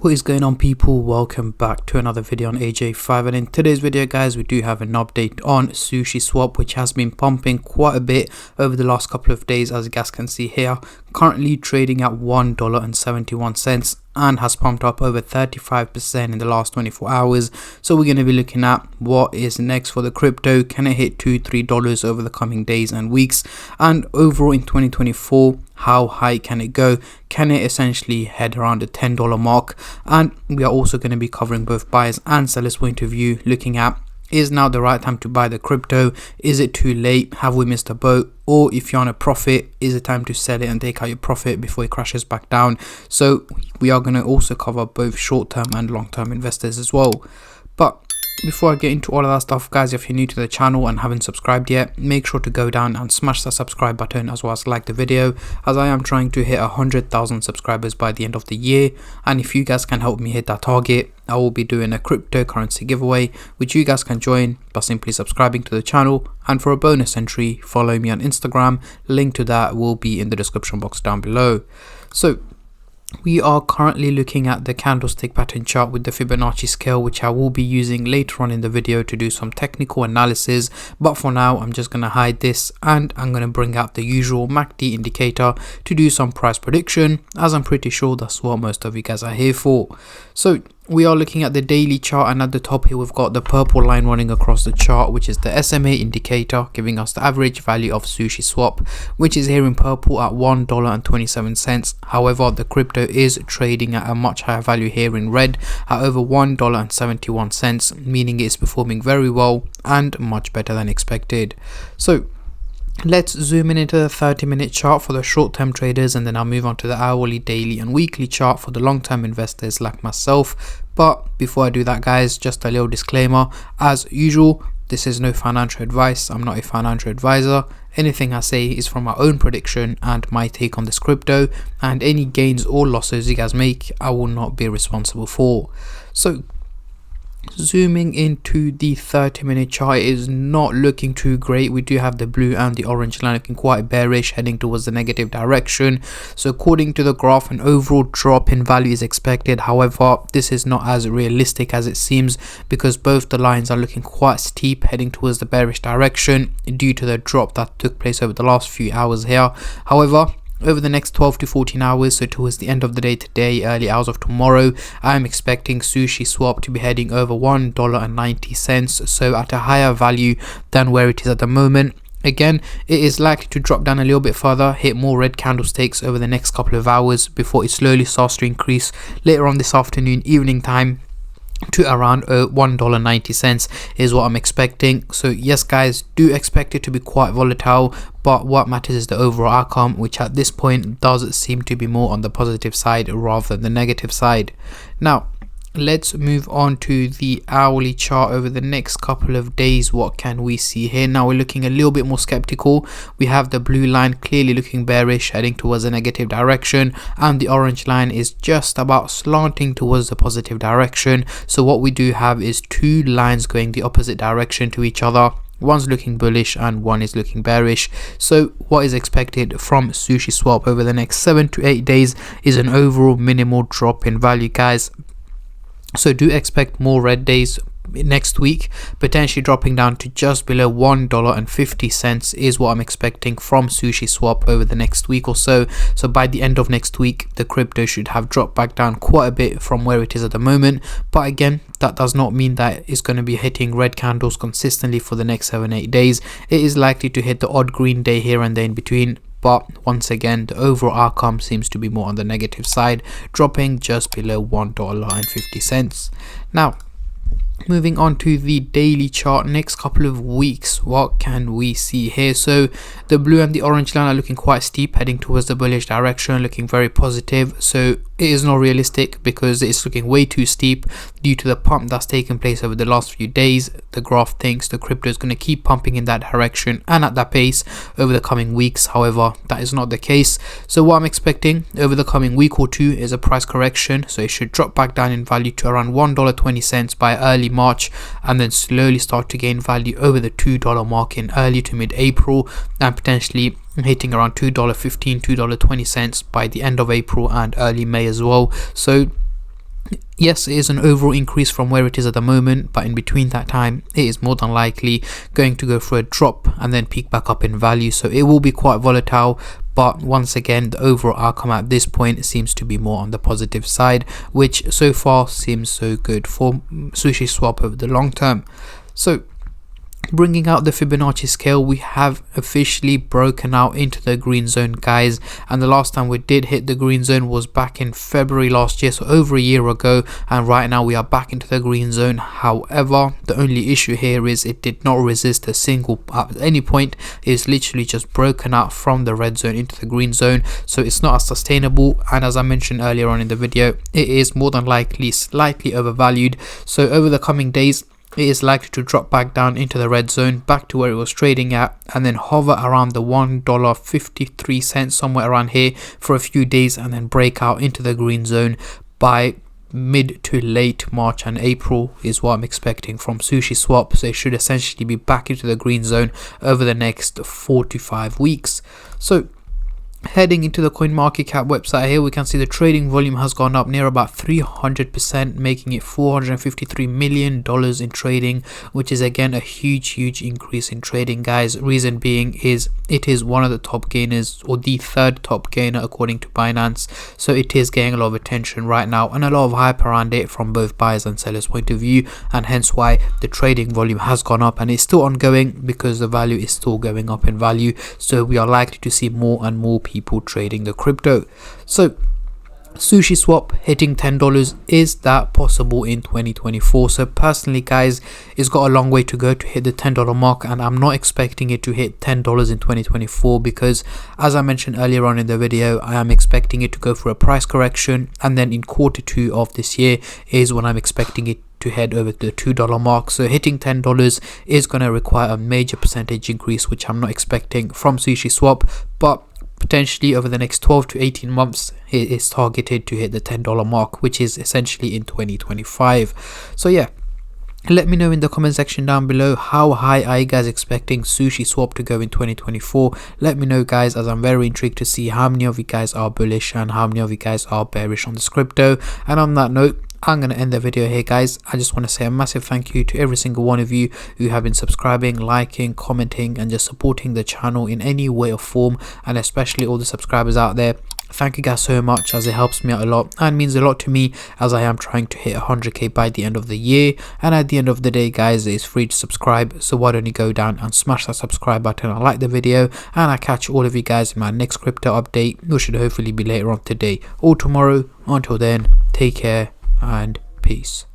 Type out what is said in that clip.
What is going on, people? Welcome back to another video on AJ5, and in today's video guys we do have an update on Sushiswap, which has been pumping quite a bit over the last couple of days, as you guys can see here. Currently trading at $1.71 and has pumped up over 35% in the last 24 hours. So we're going to be looking at what is next for the crypto. Can it hit $2-3 over the coming days and weeks? And overall in 2024, how high can it go? Can it essentially head around the $10 mark? And we are also going to be covering both buyers and sellers point of view, looking at, is now the right time to buy the crypto? Is it too late? Have we missed a boat? Or if you're on a profit, is it time to sell it and take out your profit before it crashes back down? So we are going to also cover both short-term and long-term investors as well. But before I get into all of that stuff, guys, if you're new to the channel and haven't subscribed yet, make sure to go down and smash that subscribe button, as well as like the video, as I am trying to hit 100,000 subscribers by the end of the year. And if you guys can help me hit that target, I will be doing a cryptocurrency giveaway, which you guys can join by simply subscribing to the channel. And for a bonus entry, follow me on Instagram. Link to that will be in the description box down below. So we are currently looking at the candlestick pattern chart with the Fibonacci scale, which I will be using later on in the video to do some technical analysis. But for now, I'm just going to hide this and I'm going to bring out the usual MACD indicator to do some price prediction, as I'm pretty sure that's what most of you guys are here for. So we are looking at the daily chart, and at the top here we've got the purple line running across the chart, which is the SMA indicator, giving us the average value of Sushiswap, which is here in purple at $1.27. However, the crypto is trading at a much higher value here in red at over $1.71, meaning it's performing very well and much better than expected. So let's zoom in into the 30-minute chart for the short-term traders, and then I'll move on to the hourly, daily and weekly chart for the long-term investors like myself. But before I do that, guys, just a little disclaimer. As usual, this is no financial advice. I'm not a financial advisor. Anything I say is from my own prediction and my take on this crypto, and any gains or losses you guys make, I will not be responsible for. So zooming into the 30-minute chart, it is not looking too great. We do have the blue and the orange line looking quite bearish, heading towards the negative direction. So according to the graph, an overall drop in value is expected. However, this is not as realistic as it seems, because both the lines are looking quite steep, heading towards the bearish direction due to the drop that took place over the last few hours here. However, over the next 12 to 14 hours, so towards the end of the day today, early hours of tomorrow, I am expecting Sushiswap to be heading over $1.90, so at a higher value than where it is at the moment. Again, it is likely to drop down a little bit further, hit more red candlesticks over the next couple of hours before it slowly starts to increase later on this afternoon, evening time, to around $1.90 is what I'm expecting. So yes, guys, do expect it to be quite volatile, but what matters is the overall outcome, which at this point does seem to be more on the positive side rather than the negative side. Now let's move on to the hourly chart over the next couple of days. What can we see here? Now we're looking a little bit more skeptical. We have the blue line clearly looking bearish, heading towards a negative direction, and the orange line is just about slanting towards the positive direction. So what we do have is two lines going the opposite direction to each other. One's looking bullish and one is looking bearish. So what is expected from Sushiswap over the next 7 to 8 days is an overall minimal drop in value, guys. So do expect more red days next week, potentially dropping down to just below $1.50 is what I'm expecting from Sushiswap over the next week or so. So by the end of next week, the crypto should have dropped back down quite a bit from where it is at the moment. But again, that does not mean that it's going to be hitting red candles consistently for the next 7-8 days. It is likely to hit the odd green day here and there in between. But once again, the overall outcome seems to be more on the negative side, dropping just below $1.50. Now, moving on to the daily chart, next couple of weeks, what can we see here? So the blue and the orange line are looking quite steep, heading towards the bullish direction, looking very positive. So it is not realistic because it's looking way too steep due to the pump that's taken place over the last few days. The graph thinks the crypto is going to keep pumping in that direction and at that pace over the coming weeks. However, that is not the case. So what I'm expecting over the coming week or two is a price correction. So it should drop back down in value to around $1.20 by early March, and then slowly start to gain value over the $2 mark in early to mid-April, and potentially hitting around $2.15, $2.20 by the end of April and early May as well. So Yes, it is an overall increase from where it is at the moment, but in between that time, it is more than likely going to go through a drop and then peak back up in value. So it will be quite volatile, but once again, the overall outcome at this point seems to be more on the positive side, which so far seems so good for Sushiswap over the long term. So bringing out the Fibonacci scale, we have officially broken out into the green zone, guys, and the last time we did hit the green zone was back in February last year, so over a year ago, and right now we are back into the green zone. However, the only issue here is it did not resist a single at any point. It's literally just broken out from the red zone into the green zone, so it's not as sustainable, and as I mentioned earlier on in the video, it is more than likely slightly overvalued. So over the coming days, it is likely to drop back down into the red zone, back to where it was trading at, and then hover around the $1.53 somewhere around here for a few days, and then break out into the green zone by mid to late March and April is what I'm expecting from Sushiswap. So it should essentially be back into the green zone over the next 4 to 5 weeks. So heading into the CoinMarketCap website here, we can see the trading volume has gone up near about 300%, making it $453 million in trading, which is again a huge increase in trading, guys. Reason being is it is one of the top gainers, or the third top gainer according to Binance, so it is getting a lot of attention right now and a lot of hype around it from both buyers and sellers point of view, and hence why the trading volume has gone up, and it's still ongoing because the value is still going up in value. So we are likely to see more and more people trading the crypto. So Sushiswap hitting $10, is that possible in 2024? So personally, guys, it's got a long way to go to hit the $10 mark, and I'm not expecting it to hit $10 in 2024 because, as I mentioned earlier on in the video, I am expecting it to go for a price correction, and then in Q2 of this year is when I'm expecting it to head over to the $2 mark. So hitting $10 is going to require a major percentage increase, which I'm not expecting from Sushiswap, but potentially over the next 12 to 18 months it is targeted to hit the $10 mark, which is essentially in 2025. So yeah, let me know in the comment section down below, how high are you guys expecting Sushiswap to go in 2024? Let me know, guys, as I'm very intrigued to see how many of you guys are bullish and how many of you guys are bearish on this crypto. And on that note, I'm going to end the video here, guys. I just want to say a massive thank you to every single one of you who have been subscribing, liking, commenting, and just supporting the channel in any way or form, and especially all the subscribers out there. Thank you guys so much, as it helps me out a lot and means a lot to me, as I am trying to hit 100k by the end of the year. And at the end of the day, guys, it's free to subscribe, so why don't you go down and smash that subscribe button and like the video, and I catch all of you guys in my next crypto update, which should hopefully be later on today or tomorrow. Until then, take care and peace.